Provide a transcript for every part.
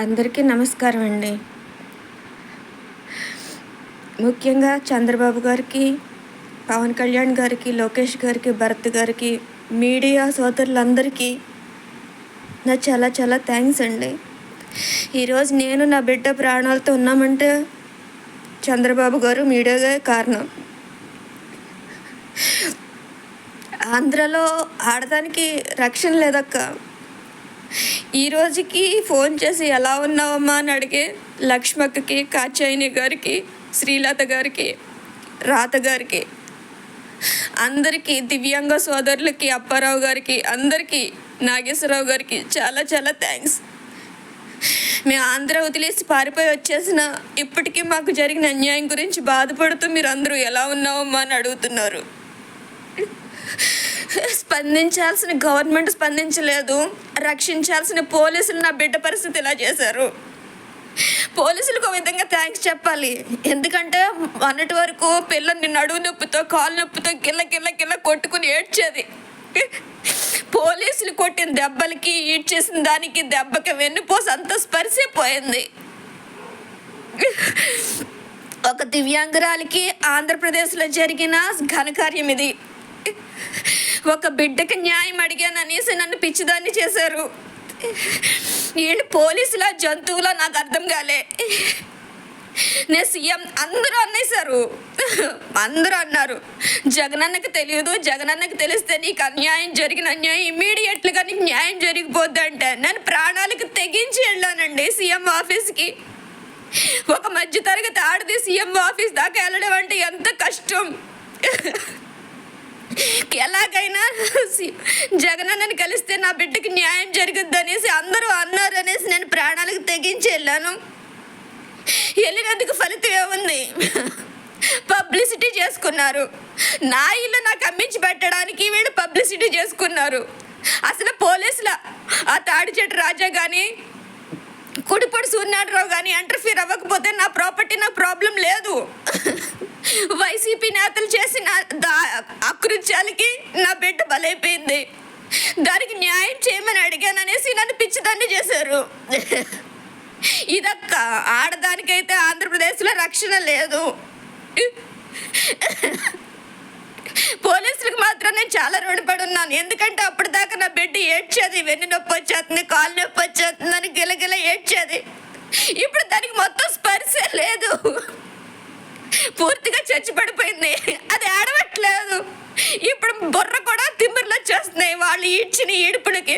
అందరికీ నమస్కారం అండి. ముఖ్యంగా చంద్రబాబు గారికి, పవన్ కళ్యాణ్ గారికి, లోకేష్ గారికి, భరత్ గారికి, మీడియా సోదరులందరికీ నా చాలా చాలా థ్యాంక్స్ అండి. ఈరోజు నేను నా బిడ్డ ప్రాణాలతో ఉన్నామంటే చంద్రబాబు గారు, మీడియాగా కారణం. ఆంధ్రలో ఆడదానికి రక్షణ లేదక్క. ఈ రోజుకి ఫోన్ చేసి ఎలా ఉన్నావమ్మా అని అడిగే లక్ష్మక్కకి, కాచాయిని గారికి, శ్రీలత గారికి, రాత గారికి, అందరికీ, దివ్యాంగ సోదరులకి, అప్పారావు గారికి, అందరికీ, నాగేశ్వరరావు గారికి చాలా చాలా థ్యాంక్స్. మేము ఆంధ్ర వదిలేసి పారిపోయి వచ్చేసిన ఇప్పటికీ మాకు జరిగిన అన్యాయం గురించి బాధపడుతూ మీరు అందరూ ఎలా ఉన్నావమ్మా అని అడుగుతున్నారు. స్పందించాల్సిన గవర్నమెంట్ స్పందించలేదు. రక్షించాల్సిన పోలీసులు నా బిడ్డ పరిస్థితి ఇలా చేశారు. పోలీసులకు ఒక విధంగా థ్యాంక్స్ చెప్పాలి. ఎందుకంటే మొన్నటి వరకు పిల్లల్ని నడువు నొప్పితో, కాలు నొప్పితో గిల్ల గిల్ల గిల్ల కొట్టుకుని ఏడ్చేది. పోలీసులు కొట్టిన దెబ్బలకి, ఈడ్చేసిన దానికి, దెబ్బకి వెన్నుపోసి అంత స్పర్శపోయింది. ఒక దివ్యాంగురాలికి ఆంధ్రప్రదేశ్లో జరిగిన ఘనకార్యం ఇది. ఒక బిడ్డకి న్యాయం అడిగాను అనేసి నన్ను పిచ్చిదాన్ని చేశారు. వీళ్ళు పోలీసుల, జంతువుల నాకు అర్థం కాలే. నేను సీఎం అందరూ అన్నేశారు. అందరూ అన్నారు జగనన్నకి తెలియదు, జగనన్నకి తెలిస్తే నీకు అన్యాయం జరిగిన అన్యాయం ఇమ్మీడియట్లుగా నీకు న్యాయం జరిగిపోద్ది అంటే నేను ప్రాణాలకు తెగించి వెళ్ళానండి సీఎం ఆఫీస్కి. ఒక మధ్యతరగతి ఆడది సీఎం ఆఫీస్ దాకా వెళ్ళడం అంటే ఎంత కష్టం. ఎలాగైనా జగనన్నని కలిస్తే నా బిడ్డకి న్యాయం జరుగుద్ది అనేసి అందరూ అన్నారు అనేసి నేను ప్రాణాలకు తెగించి వెళ్ళాను. వెళ్ళినందుకు ఫలితం ఏముంది? పబ్లిసిటీ చేసుకున్నారు. నా ఇల్లు నాకు అమ్మించి పెట్టడానికి వీళ్ళు పబ్లిసిటీ చేసుకున్నారు. అసలు పోలీసుల ఆ తాడిచెట్టు రాజా కానీ, కుడిపొడి సూర్యనారాయణరావు కానీ ఇంటర్ఫీర్ అవ్వకపోతే నా ప్రాపర్టీ నాకు ప్రాబ్లం లేదు. వైసీపీ నేతలు చేసిన అకృత్యాలకి నా బిడ్డ బలైపోయింది. దానికి న్యాయం చేయమని అడిగాను అనేసి నన్ను పిచ్చిదాన్ని చేశారు. ఇదక్క ఆడదానికైతే ఆంధ్రప్రదేశ్లో రక్షణ లేదు. పోలీసులకు మాత్రం నేను చాలా రుణపడి ఉన్నాను. ఎందుకంటే అప్పటిదాకా నా బిడ్డ ఏడ్చేది, వెన్ను నొప్పి వచ్చేస్తుంది, కాలు నొప్పి వచ్చేస్తుంది అని గిలగిల ఏడ్చేది. ఇప్పుడు దానికి మొత్తం స్పర్శ లేదు, పూర్తిగా చచ్చి పడిపోయింది. అది ఆడవట్లేదు. ఇప్పుడు బుర్ర కూడా తిమ్మిర్లు వచ్చేస్తున్నాయి వాళ్ళు ఈడ్చిన ఈడుపులకి.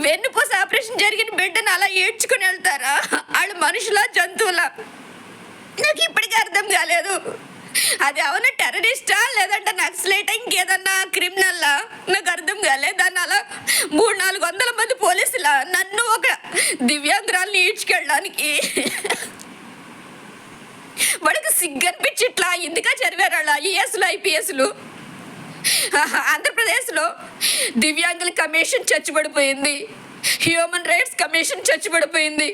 వెన్నుపూస ఆపరేషన్ జరిగిన బిడ్డను అలా ఏడ్చుకుని వెళ్తారా? వాళ్ళు మనుషుల, జంతువుల? నాకు ఇప్పటికీ అర్థం కాలేదు. అది అవునా టెర్రరిస్టా లేదంటే నక్సలైటా ఇంకేదన్నా క్రిమినల్లా నాకు అర్థం కాలేదు. దాన్ని అలా 300-400 మంది పోలీసులా నన్ను ఒక దివ్యాంగురాల్ని ఈడ్చుకెళ్ళడానికి వాడికి సిగ్గనిపించి ఇట్లా ఎందుకా చదివారు వాళ్ళ ఐఏఎస్లు, ఐపీఎస్లు. ఆంధ్రప్రదేశ్లో దివ్యాంగుల కమిషన్ చచ్చుబడిపోయింది, హ్యూమన్ రైట్స్ కమిషన్ చచ్చుబడిపోయింది,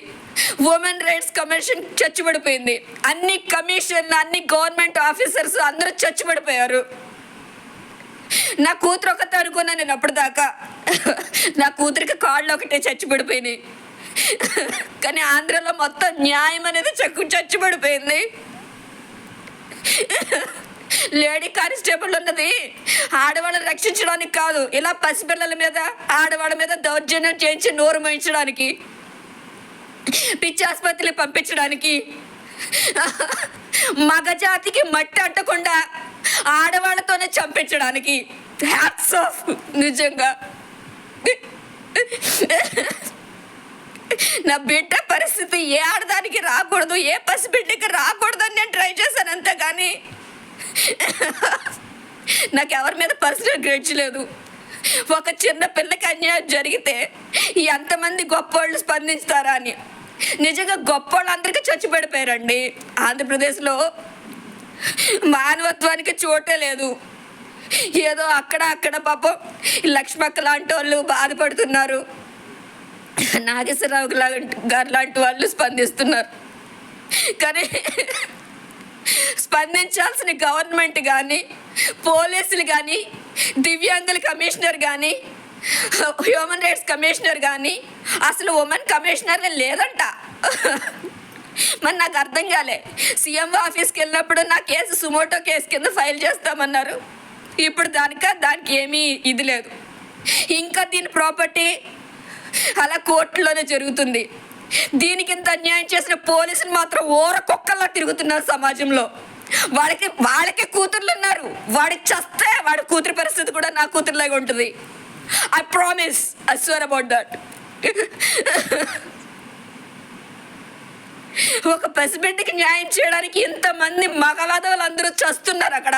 ఉమెన్ రైట్స్ కమిషన్ చచ్చుబడిపోయింది. అన్ని కమిషన్లు, అన్ని గవర్నమెంట్ ఆఫీసర్స్ అందరూ చచ్చుబడిపోయారు. నా కూతురు ఒకటే అనుకున్నా నేను అప్పటిదాకా. నా కూతురికి కాళ్ళు ఒకటే చచ్చిపడిపోయినాయి. కానీ ఆంధ్రలో మొత్తం న్యాయం అనేది చచ్చుబడిపోయింది. లేడీ కానిస్టేబుల్ ఉన్నది ఆడవాళ్ళని రక్షించడానికి కాదు, ఇలా పసిపిల్లల మీద, ఆడవాళ్ళ మీద దౌర్జన్యం చేయించి నోరు మోయించడానికి, పిచ్చి ఆసుపత్రికి పంపించడానికి, మగజాతికి మట్టి అంటకుండా ఆడవాళ్ళతోనే చంపించడానికి. హ్యాట్స్ ఆఫ్ నిజంగా. నా బిడ్డ పరిస్థితి ఏ ఆడదానికి రాకూడదు, ఏ పసిబిడ్డకి రాకూడదు అని నేను ట్రై చేశాను అంతే. కానీ నాకు ఎవరి మీద పర్సనల్ గ్రేడ్స్ లేదు. ఒక చిన్న పిల్లకి అన్యాయం జరిగితే ఎంతమంది గొప్పవాళ్ళు స్పందిస్తారా అని. నిజంగా గొప్పవాళ్ళు అందరికీ చచ్చిపడిపోయారండి. ఆంధ్రప్రదేశ్లో మానవత్వానికి చోటే లేదు. ఏదో అక్కడ పాపం లక్ష్మక్క లాంటి వాళ్ళు బాధపడుతున్నారు, నాగేశ్వరరావు గారు లాంటి వాళ్ళు స్పందిస్తున్నారు. కానీ స్పందించాల్సిన గవర్నమెంట్ కానీ, పోలీసులు కానీ, దివ్యాంగుల కమిషనర్ కానీ, హ్యూమన్ రైట్స్ కమిషనర్ కానీ అసలు ఉమెన్ కమిషనర్ లేదంట. మరి నాకు అర్థం కాలే. సీఎం ఆఫీస్కి వెళ్ళినప్పుడు నా కేసు సుమోటో కేసు కింద ఫైల్ చేస్తామన్నారు. ఇప్పుడు దానికి ఏమీ ఇది లేదు. ఇంకా దీని ప్రాపర్టీ అలా కోర్టులోనే జరుగుతుంది. దీనికి ఇంత అన్యాయం చేసిన పోలీసులు మాత్రం ఓర కుక్కల్లా తిరుగుతున్నారు సమాజంలో. వాళ్ళకి కూతుర్లు ఉన్నారు. వాడికి చస్తే వాడి కూతురు పరిస్థితి కూడా నా కూతురులాగా ఉంటుంది. I promise, I swear about that. ఒక పసిబిడ్డకి న్యాయం చేయడానికి ఇంతమంది మగవాదవులు అందరూ చస్తున్నారు అక్కడ.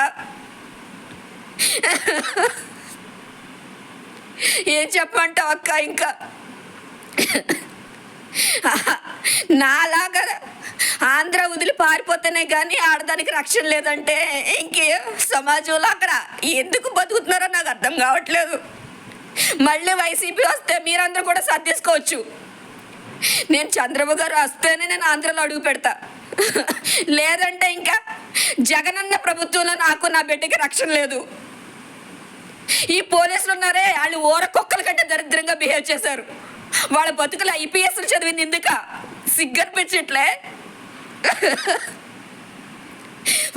ఏం చెప్పమంటావు అక్క? ఇంకా నాలాగా ఆంధ్ర వదిలి పారిపోతేనే కానీ ఆడదానికి రక్షణ లేదంటే ఇంకే సమాజంలో అక్కడ ఎందుకు బతుకుతున్నారో నాకు అర్థం కావట్లేదు. మళ్ళీ వైసీపీ వస్తే మీరందరూ కూడా సర్దేసుకోవచ్చు. నేను చంద్రబాబు గారు వస్తేనే నేను ఆంధ్రలో అడుగు పెడతా. లేదంటే ఇంకా జగనన్న ప్రభుత్వంలో నాకు నా బిడ్డకి రక్షణ లేదు. ఈ పోలీసులు ఉన్నారే, వాళ్ళు ఊర కుక్కల కంటే దరిద్రంగా బిహేవ్ చేశారు. వాళ్ళ బతుకులు ఐపీఎస్లు చదివింది ఎందుక? సిగ్గనిపించట్లే.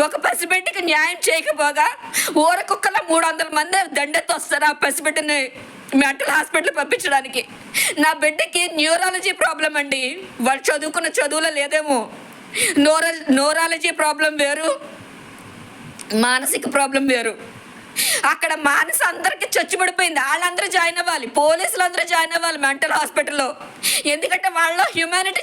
ఒక పసిబిడ్డకి న్యాయం చేయకపోగా ఊర కుక్కల 300 మంది దండెత్తి వస్తారు ఆ పసిబిడ్డని మెంటల్ హాస్పిటల్ పంపించడానికి. నా బిడ్డకి న్యూరాలజీ ప్రాబ్లం అండి. వాళ్ళు చదువుకున్న చదువులో లేదేమో. న్యూరాలజీ ప్రాబ్లం వేరు, మానసిక ప్రాబ్లం వేరు. అక్కడ మానసు అందరికి చచ్చిపడిపోయింది. వాళ్ళందరూ జాయిన్ అవ్వాలి, పోలీసులు అందరూ జాయిన్ అవ్వాలి మెంటల్ హాస్పిటల్లో. ఎందుకంటే వాళ్ళలో హ్యూమానిటీ